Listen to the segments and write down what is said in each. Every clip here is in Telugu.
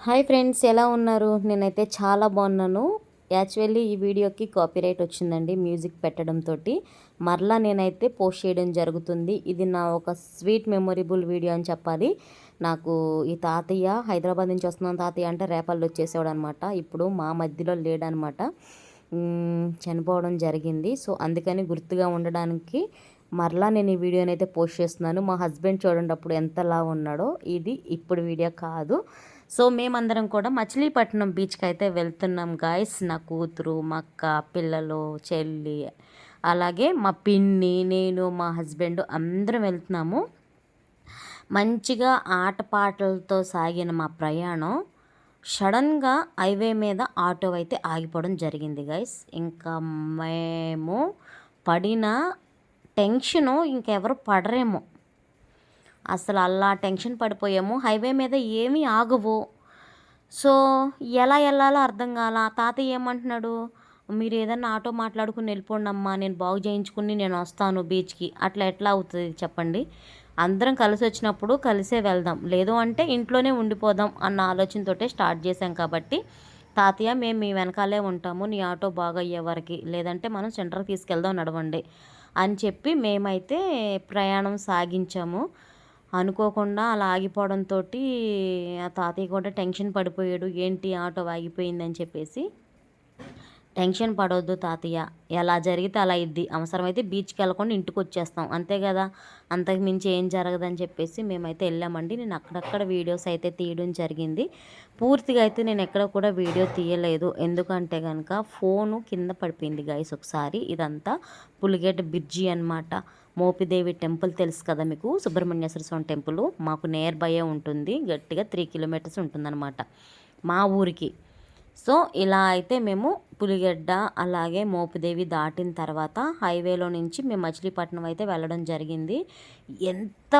హాయ్ ఫ్రెండ్స్, ఎలా ఉన్నారు? నేనైతే చాలా బాగున్నాను. యాక్చువల్లీ ఈ వీడియోకి కాపీరైట్ వచ్చిందండి మ్యూజిక్ పెట్టడంతో. మరలా నేనైతే పోస్ట్ చేయడం జరుగుతుంది. ఇది నా ఒక స్వీట్ మెమొరబుల్ వీడియో అని చెప్పాలి. నాకు ఈ తాతయ్య హైదరాబాద్ నుంచి వస్తున్నాను తాతయ్య అంటే రేపల్లో వచ్చేసేవాడు అనమాట. ఇప్పుడు మా మధ్యలో లేడనమాట, చనిపోవడం జరిగింది. సో అందుకని గుర్తుగా ఉండడానికి మరలా నేను ఈ వీడియోని అయితే పోస్ట్ చేస్తున్నాను. మా హస్బెండ్ చూడండి అప్పుడు ఎంతలా ఉన్నాడో. ఇది ఇప్పుడు వీడియో కాదు. సో మేమందరం కూడా మచిలీపట్నం బీచ్కి అయితే వెళ్తున్నాం గాయస్. నా కూతురు, మా అక్క, పిల్లలు, చెల్లి, అలాగే మా పిన్ని, నేను, మా హస్బెండ్ అందరం వెళ్తున్నాము. మంచిగా ఆటపాటలతో సాగిన మా ప్రయాణం సడన్గా హైవే మీద ఆటో అయితే ఆగిపోవడం జరిగింది గైస్. ఇంకా మేము పడిన టెన్షను ఇంకెవరు పడరేమో, అసలు అలా టెన్షన్ పడిపోయాము. హైవే మీద ఏమీ ఆగవు. సో ఎలా వెళ్ళాలో అర్థం కాల. తాతయ్య ఏమంటున్నాడు, మీరు ఏదన్నా ఆటో మాట్లాడుకుని వెళ్ళిపోండి అమ్మా, నేను బాగు చేయించుకుని నేను వస్తాను బీచ్కి. అట్లా ఎట్లా అవుతుంది చెప్పండి? అందరం కలిసి వచ్చినప్పుడు కలిసే వెళ్దాం, లేదు అంటే ఇంట్లోనే ఉండిపోదాం అన్న ఆలోచనతోటే స్టార్ట్ చేశాం. కాబట్టి తాతయ్య మేము మీ వెనకాలే ఉంటాము, నీ ఆటో బాగా అయ్యే వరకు, లేదంటే మనం సెంటర్కి తీసుకెళ్దాం నడవండి అని చెప్పి మేమైతే ప్రయాణం సాగించాము. అనుకోకుండా అలా ఆగిపోవడంతో ఆ తాతయ్య కూడా టెన్షన్ పడిపోయాడు, ఏంటి ఆటో ఆగిపోయిందని చెప్పేసి. టెన్షన్ పడవద్దు తాతయ్య, ఎలా జరిగితే అలా ఇద్ది, అవసరమైతే బీచ్కి వెళ్ళకుండా ఇంటికి వచ్చేస్తాం అంతే కదా, అంతకు మించి ఏం జరగదని చెప్పేసి మేమైతే వెళ్ళామండి. నేను అక్కడక్కడ వీడియోస్ అయితే తీయడం జరిగింది. పూర్తిగా అయితే నేను ఎక్కడ కూడా వీడియో తీయలేదు, ఎందుకంటే కనుక ఫోను కింద పడిపోయింది గైస్ ఒకసారి. ఇదంతా పులిగేట్ బ్రిడ్జి అనమాట. మోపిదేవి టెంపుల్ తెలుసు కదా మీకు, సుబ్రహ్మణ్యేశ్వర స్వామి టెంపుల్ మాకు నియర్ బయ్యే ఉంటుంది. గట్టిగా 3 కిలోమీటర్స్ ఉంటుందన్నమాట మా ఊరికి. సో ఇలా అయితే మేము పులిగడ్డ అలాగే మోపిదేవి దాటిన తర్వాత హైవేలో నుంచి మేము మచిలీపట్నం అయితే వెళ్ళడం జరిగింది. ఎంత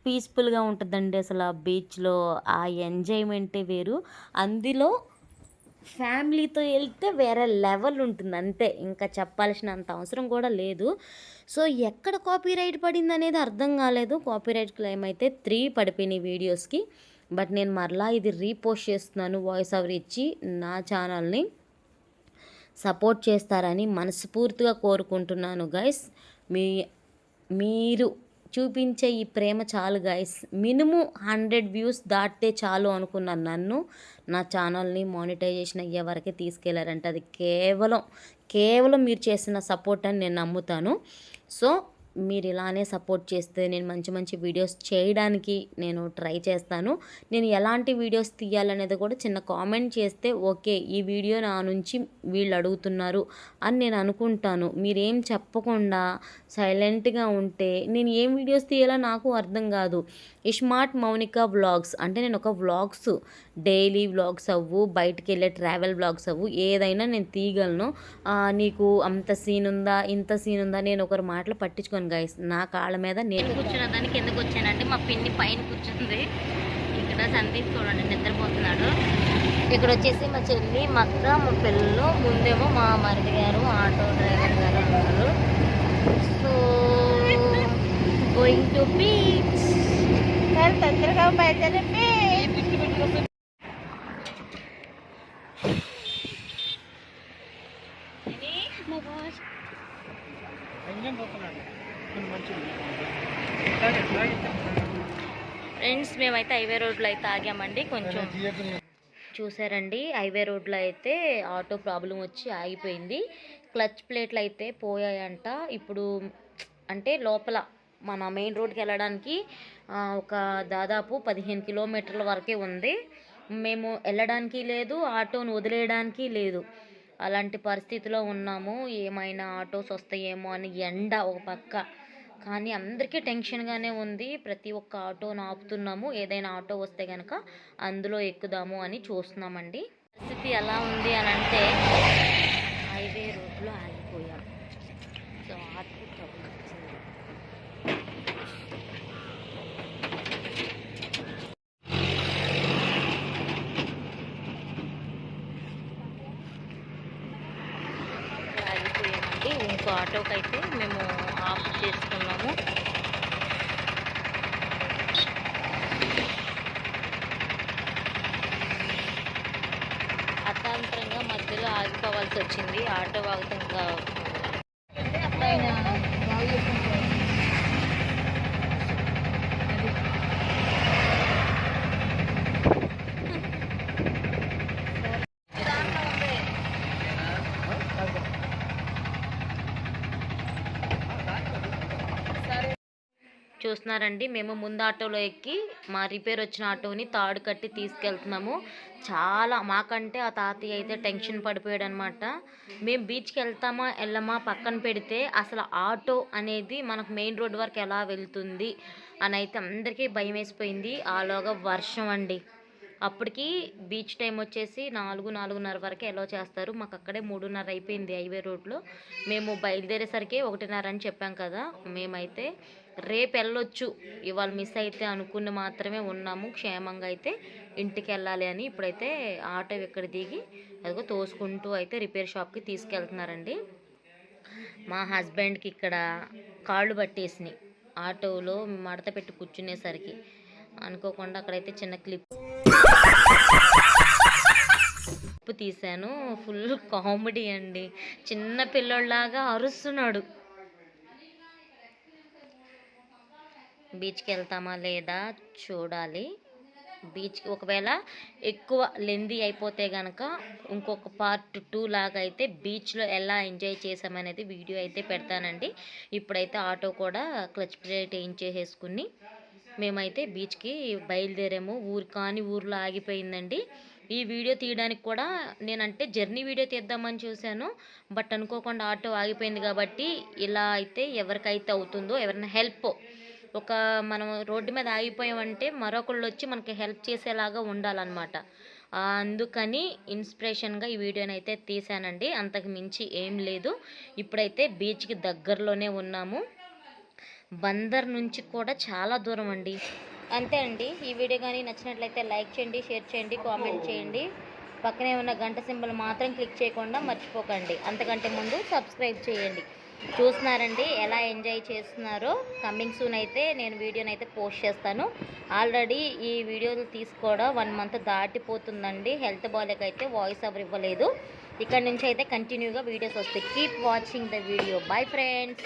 పీస్ఫుల్గా ఉంటుందండి అసలు ఆ బీచ్లో, ఆ ఎంజాయ్మెంటే వేరు. అందులో ఫ్యామిలీతో వెళ్తే వేరే లెవెల్ ఉంటుంది అంతే, ఇంకా చెప్పాల్సినంత అవసరం కూడా లేదు. సో ఎక్కడ కాపీరైట్ పడింది అనేది అర్థం కాలేదు. కాపీరైట్ క్లెయిమ్ అయితే 3 పడిపోయినాయి వీడియోస్కి. బట్ నేను మరలా ఇది రీపోస్ట్ చేస్తున్నాను వాయిస్ ఓవర్ ఇచ్చి. నా ఛానల్ని సపోర్ట్ చేస్తారని మనస్ఫూర్తిగా కోరుకుంటున్నాను గైస్. మీరు చూపించే ఈ ప్రేమ చాలు గైస్. మినిమం 100 వ్యూస్ దాటితే చాలు అనుకున్నాను నన్ను. నా ఛానల్ని మానిటైజేషన్ అయ్యే వరకే తీసుకెళ్లారంటే అది కేవలం మీరు చేసిన సపోర్ట్ అని నేను నమ్ముతాను. సో మీరు ఇలానే సపోర్ట్ చేస్తే నేను మంచి వీడియోస్ చేయడానికి నేను ట్రై చేస్తాను. నేను ఎలాంటి వీడియోస్ తీయాలనేది కూడా చిన్న కామెంట్ చేస్తే ఓకే, ఈ వీడియో నా నుంచి వీళ్ళు అడుగుతున్నారు అని నేను అనుకుంటాను. మీరేం చెప్పకుండా సైలెంట్గా ఉంటే నేను ఏం వీడియోస్ తీయాలో నాకు అర్థం కాదు. స్మార్ట్ మౌనిక వ్లాగ్స్ అంటే నేను ఒక వ్లాగ్స్, డైలీ వ్లాగ్స్ అవ్వు, బయటికి వెళ్ళే ట్రావెల్ వ్లాగ్స్ అవ్వు, ఏదైనా నేను తీయగలను. నీకు అంత సీన్ ఉందా, ఇంత సీన్ ఉందా, నేను ఒకరి మాటలు పట్టించుకోను గైస్. నా కాళ్ళ మీద నేను కూర్చున్న దానికి ఎందుకు వచ్చానంటే మా పిన్ని పైన కూర్చుంది. ఇక్కడ సందీప్ చూడండి నిద్రపోతున్నాడు. ఇక్కడ వచ్చేసి మా చెల్లి, మా అక్క, మా పిల్లలు, ముందేమో మా మరిది గారు ఆటో డ్రైవర్ గారు ఉన్నారు. So going to beach. తొందరగా బయలుదేరి ఫ్రెండ్స్, మేమైతే హైవే రోడ్లో అయితే ఆగామండి. కొంచెం చూసారండి, హైవే రోడ్లో అయితే ఆటో ప్రాబ్లం వచ్చి ఆగిపోయింది. క్లచ్ ప్లేట్లు అయితే పోయాయంట. ఇప్పుడు అంటే లోపల మన మెయిన్ రోడ్కి వెళ్ళడానికి ఒక దాదాపు 15 కిలోమీటర్ల వరకే ఉంది. మేము వెళ్ళడానికి లేదు, ఆటోను వదిలేయడానికి లేదు, అలాంటి పరిస్థితిలో ఉన్నాము. ఏమైనా ఆటోస్ వస్తాయేమో అని ఎండ ఒక పక్క, కానీ అందరికీ టెన్షన్గానే ఉంది. ప్రతి ఒక్క ఆటోను ఆపుతున్నాము, ఏదైనా ఆటో వస్తే కనుక అందులో ఎక్కుదాము అని చూస్తున్నామండి. పరిస్థితి ఎలా ఉంది అని అంటే హైవే రోడ్లో ఆగిపోయాం. సో ఆగిపోయామండి. ఇంకో ఆటోకి అయితే మేము ఆఫ్ చేసుకున్నాము. ఆగిపోవాల్సి వచ్చింది. ఆటో ఆగితే ఇంకా చూస్తున్నారండి, మేము ముందు ఆటోలో ఎక్కి మా రిపేర్ వచ్చిన ఆటోని తాడు కట్టి తీసుకెళ్తున్నాము. చాలా మాకంటే ఆ తాతయ్య అయితే టెన్షన్ పడిపోయాడు అనమాట. మేము బీచ్కి వెళ్తామా వెళ్ళమా పక్కన పెడితే అసలు ఆటో అనేది మనకు మెయిన్ రోడ్ వరకు ఎలా వెళ్తుంది అని అయితే అందరికీ భయం వేసిపోయింది. ఆలోగా వర్షం అండి. అప్పటికి బీచ్ టైం వచ్చేసి 4-4:30 వరకు ఎలో చేస్తారు. మాకు అక్కడే 3:30 అయిపోయింది హైవే రోడ్లో. మేము బయలుదేరేసరికి 1:30 అని చెప్పాం కదా. మేమైతే రేపు వెళ్ళొచ్చు, ఇవాళ మిస్ అయితే అనుకుని మాత్రమే ఉన్నాము. క్షేమంగా అయితే ఇంటికి వెళ్ళాలి అని ఇప్పుడైతే ఆటో ఇక్కడ దిగి అదిగో తోసుకుంటూ అయితే రిపేర్ షాప్కి తీసుకెళ్తున్నారండి. మా హస్బెండ్కి ఇక్కడ కాళ్ళు పట్టేసినాయి ఆటోలో మడత పెట్టి కూర్చునేసరికి. అనుకోకుండా అక్కడైతే చిన్న క్లిప్ తీశాను. ఫుల్ కామెడీ అండి. చిన్న పిల్లోళ్ళలాగా అరుస్తున్నాడు. బీచ్కి వెళ్తామా లేదా చూడాలి. బీచ్కి ఒకవేళ ఎక్కువ లెందీ అయిపోతే కనుక ఇంకొక పార్ట్ 2 లాగా అయితే బీచ్లో ఎలా ఎంజాయ్ చేసామనేది వీడియో అయితే పెడతానండి. ఇప్పుడైతే ఆటో కూడా క్లచ్ ప్లేట్ వేయించేసుకుని మేమైతే బీచ్కి బయలుదేరాము. ఊర్లో ఆగిపోయిందండి. ఈ వీడియో తీయడానికి కూడా నేనంటే జర్నీ వీడియో తీద్దామని చూశాను. బట్ అనుకోకుండా ఆటో ఆగిపోయింది కాబట్టి ఇలా అయితే ఎవరికైతే అవుతుందో ఎవరైనా హెల్ప్ మనం రోడ్డు మీద ఆగిపోయామంటే మరొకళ్ళు వచ్చి మనకి హెల్ప్ చేసేలాగా ఉండాలన్నమాట. అందుకని ఇన్స్పిరేషన్గా ఈ వీడియోని అయితే తీసానండి. అంతకు మించి ఏం లేదు. ఇప్పుడైతే బీచ్కి దగ్గరలోనే ఉన్నాము. బందర్ నుంచి కూడా చాలా దూరం అండి. అంతే అండి. ఈ వీడియో కానీ నచ్చినట్లయితే లైక్ చేయండి, షేర్ చేయండి, కామెంట్ చేయండి. పక్కనే ఉన్న గంట సింబల్ మాత్రం క్లిక్ చేయకుండా మర్చిపోకండి. అంతకంటే ముందు సబ్స్క్రైబ్ చేయండి. చూస్తున్నారండి ఎలా ఎంజాయ్ చేస్తున్నారో. కమింగ్ సూన్ అయితే నేను వీడియోని అయితే పోస్ట్ చేస్తాను. ఆల్రెడీ ఈ వీడియోలు తీసుకోవడం 1 మంత్ దాటిపోతుందండి. హెల్త్ బాగాలేకైతే వాయిస్ ఓవర్ ఇవ్వలేదు. ఇక్కడ నుంచి అయితే కంటిన్యూగా వీడియోస్ వస్తాయి. Keep watching the video. Bye friends.